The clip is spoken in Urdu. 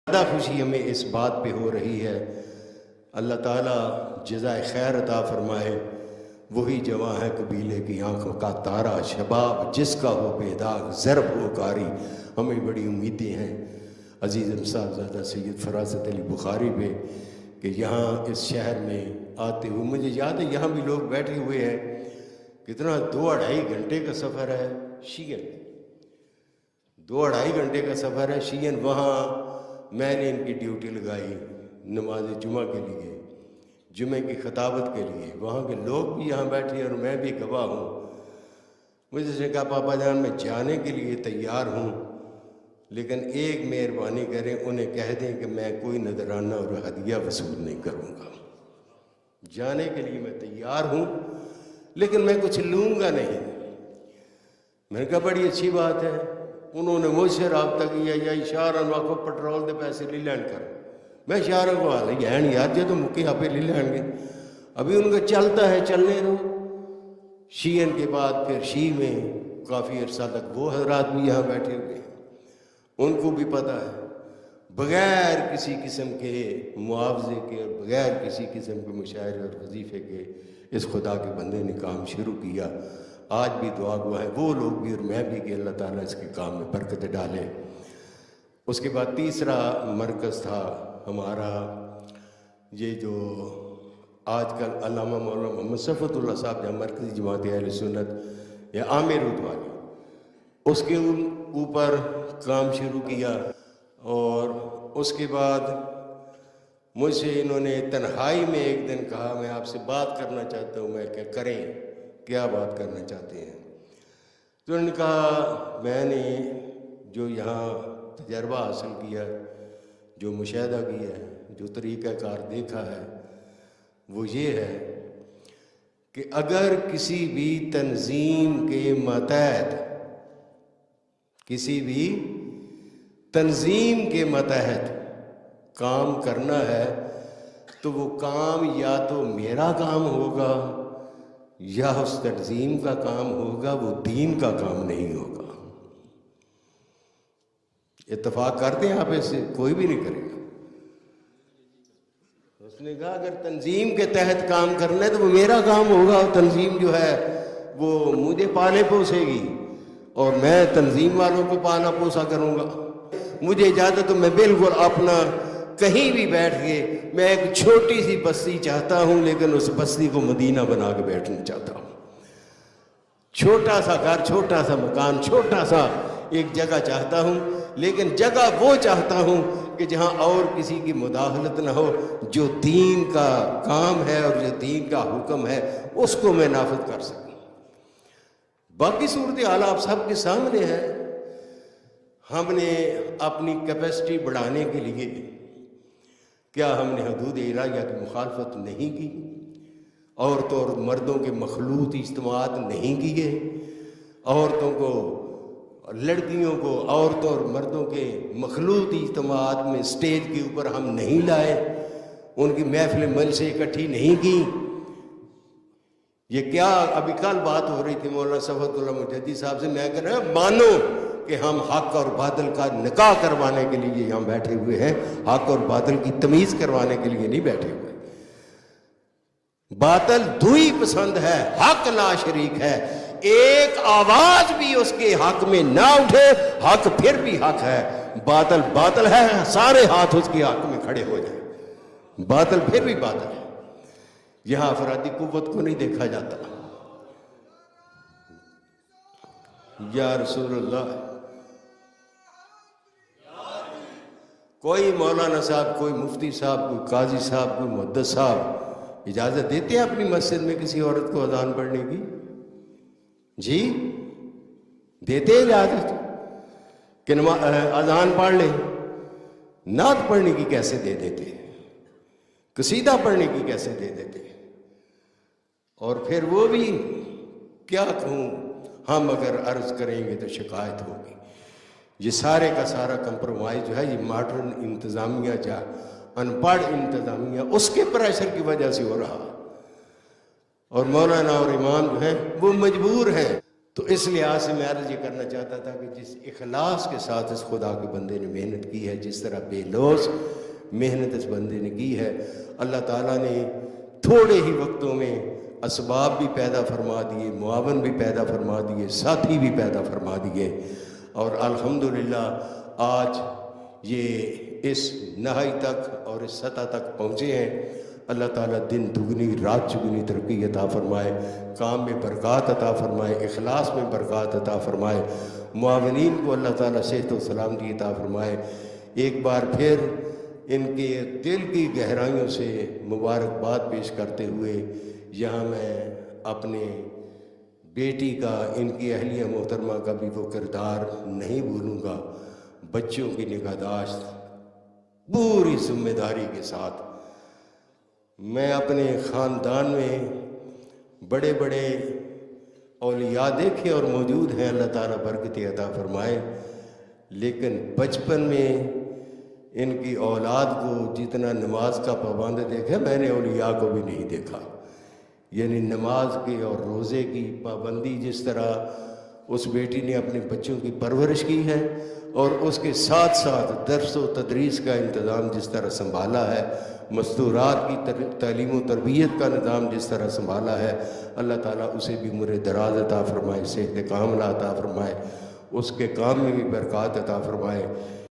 زیادہ خوشی ہمیں اس بات پہ ہو رہی ہے، اللہ تعالیٰ جزائے خیر عطا فرمائے۔ وہی جواں ہے قبیلے کی آنکھوں کا تارا، شباب جس کا ہو بیداغ ضرب ہو کاری۔ ہمیں بڑی امیدیں ہیں عزیز صاحبزادہ سید فراست علی بخاری پہ کہ یہاں اس شہر میں آتے ہوئے مجھے یاد ہے یہاں بھی لوگ بیٹھے ہوئے ہیں، کتنا 2-2.5 گھنٹے کا سفر ہے شین، 2-2.5 گھنٹے کا سفر ہے شین۔ وہاں میں نے ان کی ڈیوٹی لگائی نماز جمعہ کے لیے، جمعہ کی خطابت کے لیے، وہاں کے لوگ بھی یہاں بیٹھے اور میں بھی گواہ ہوں۔ مجھے سے کہا پاپا جان میں جانے کے لیے تیار ہوں، لیکن ایک مہربانی کریں، انہیں کہہ دیں کہ میں کوئی نذرانہ اور ہدیہ وصول نہیں کروں گا۔ جانے کے لیے میں تیار ہوں لیکن میں کچھ لوں گا نہیں۔ میں نے کہا بڑی اچھی بات ہے۔ انہوں نے مجھ سے رابطہ کیا یا اشارہ کو پٹرول دے پیسے لے لین کر، میں اشارہ کو آ رہی ہے یار جی تو مکے آپ لے لین گے، ابھی ان کا چلتا ہے چلنے دو۔ شیعن کے بعد پھر شیع میں کافی عرصہ تک وہ حضرات بھی یہاں بیٹھے ہوئے ہیں، ان کو بھی پتہ ہے بغیر کسی قسم کے معاوضے کے اور بغیر کسی قسم کے مشاعرے اور وظیفے کے اس خدا کے بندے نے کام شروع کیا۔ آج بھی دعا گواہ ہے وہ لوگ بھی اور میں بھی کہ اللہ تعالیٰ اس کے کام میں برکت ڈالے۔ اس کے بعد تیسرا مرکز تھا ہمارا یہ جو آج کل علامہ مولانا محمد صفوت اللہ صاحب جہاں مرکزی جماعت اہل سنت یا عامر رود والی، اس کے اوپر کام شروع کیا۔ اور اس کے بعد مجھ سے انہوں نے تنہائی میں ایک دن کہا میں آپ سے بات کرنا چاہتا ہوں۔ میں کیا کریں، کیا بات کرنا چاہتے ہیں؟ تو انہوں نے کہا میں نے جو یہاں تجربہ حاصل کیا، جو مشاہدہ کیا ہے، جو طریقہ کار دیکھا ہے، وہ یہ ہے کہ اگر کسی بھی تنظیم کے ماتحت کسی بھی تنظیم کے ماتحت کام کرنا ہے تو وہ کام یا تو میرا کام ہوگا یا اس تنظیم کا کام ہوگا، وہ دین کا کام نہیں ہوگا۔ اتفاق کرتے ہیں آپ اس سے؟ کوئی بھی نہیں کرے گا۔ اس نے کہا اگر تنظیم کے تحت کام کرنا ہے تو وہ میرا کام ہوگا، اور تنظیم جو ہے وہ مجھے پالے پوسے گی اور میں تنظیم والوں کو پالا پوسا کروں گا۔ مجھے اجازت تو میں بالکل اپنا کہیں بھی بیٹھ کے میں ایک چھوٹی سی بستی چاہتا ہوں، لیکن اس بستی کو مدینہ بنا کے بیٹھنا چاہتا ہوں۔ چھوٹا سا گھر، چھوٹا سا مکان، چھوٹا سا ایک جگہ چاہتا ہوں، لیکن جگہ وہ چاہتا ہوں کہ جہاں اور کسی کی مداخلت نہ ہو، جو دین کا کام ہے اور جو دین کا حکم ہے اس کو میں نافذ کر سکوں۔ باقی صورتحال آپ سب کے سامنے ہے۔ ہم نے اپنی کیپیسٹی بڑھانے کے لیے کیا ہم نے حدود الہیہ کی مخالفت نہیں کی؟ عورتوں اور مردوں کے مخلوط اجتماعات نہیں کیے؟ عورتوں کو، لڑکیوں کو عورتوں اور مردوں کے مخلوط اجتماعات میں اسٹیج کے اوپر ہم نہیں لائے؟ ان کی محفل مجلسیں اکٹھی نہیں کی؟ یہ کیا ابھی کل بات ہو رہی تھی مولانا صفوت اللہ مجددی صاحب سے، میں کہہ رہا ہوں مانو کہ ہم حق اور باطل کا نکاح کروانے کے لیے یہاں بیٹھے ہوئے ہیں، حق اور باطل کی تمیز کروانے کے لیے نہیں بیٹھے ہوئے۔ باطل دھوئی پسند ہے، حق لا شریک ہے۔ ایک آواز بھی اس کے حق میں نہ اٹھے، حق پھر بھی حق ہے۔ باطل باطل ہے، سارے ہاتھ اس کے حق میں کھڑے ہو جائیں، باطل پھر بھی باطل ہے۔ یہاں افرادی قوت کو نہیں دیکھا جاتا۔ یا رسول اللہ، کوئی مولانا صاحب، کوئی مفتی صاحب، کوئی قاضی صاحب، کوئی محدث صاحب اجازت دیتے ہیں اپنی مسجد میں کسی عورت کو اذان پڑھنے کی؟ جی دیتے ہیں اجازت کہ اذان پڑھ لیں؟ نعت پڑھنے کی کیسے دے دیتے ہیں؟ قصیدہ پڑھنے کی کیسے دے دیتے ہیں؟ اور پھر وہ بھی کیا کہوں، ہم اگر عرض کریں گے تو شکایت ہوگی۔ یہ سارے کا سارا کمپرومائز جو ہے یہ ماڈرن انتظامیہ جا ان پڑھ انتظامیہ اس کے پریشر کی وجہ سے ہو رہا، اور مولانا اور امام جو ہیں وہ مجبور ہیں تو اس لحاظ سے میں عرض یہ کرنا چاہتا تھا کہ جس اخلاص کے ساتھ اس خدا کے بندے نے محنت کی ہے، جس طرح بے لوث محنت اس بندے نے کی ہے، اللہ تعالیٰ نے تھوڑے ہی وقتوں میں اسباب بھی پیدا فرما دیے، معاون بھی پیدا فرما دیے، ساتھی بھی پیدا فرما دیے، اور الحمدللہ آج یہ اس نہائی تک اور اس سطح تک پہنچے ہیں۔ اللہ تعالیٰ دن دگنی رات چگنی ترقی عطا فرمائے، کام میں برکات عطا فرمائے، اخلاص میں برکات عطا فرمائے، معاونین کو اللہ تعالیٰ صحت و سلامتی عطا فرمائے۔ ایک بار پھر ان کے دل کی گہرائیوں سے مبارکباد پیش کرتے ہوئے یہاں میں اپنے بیٹی کا، ان کی اہلیہ محترمہ کا بھی وہ کردار نہیں بھولوں گا۔ بچوں کی نگہداشت پوری ذمہ داری کے ساتھ، میں اپنے خاندان میں بڑے بڑے اولیاء دیکھے اور موجود ہیں، اللہ تعالیٰ برکت عطا فرمائے، لیکن بچپن میں ان کی اولاد کو جتنا نماز کا پابند دیکھا میں نے اولیاء کو بھی نہیں دیکھا۔ یعنی نماز کے اور روزے کی پابندی جس طرح اس بیٹی نے اپنے بچوں کی پرورش کی ہے، اور اس کے ساتھ ساتھ درس و تدریس کا انتظام جس طرح سنبھالا ہے، مستورات کی تعلیم و تربیت کا نظام جس طرح سنبھالا ہے، اللہ تعالیٰ اسے بھی عمر دراز عطا فرمائے، صحت کاملہ عطا فرمائے، اس کے کام میں بھی برکات عطا فرمائے۔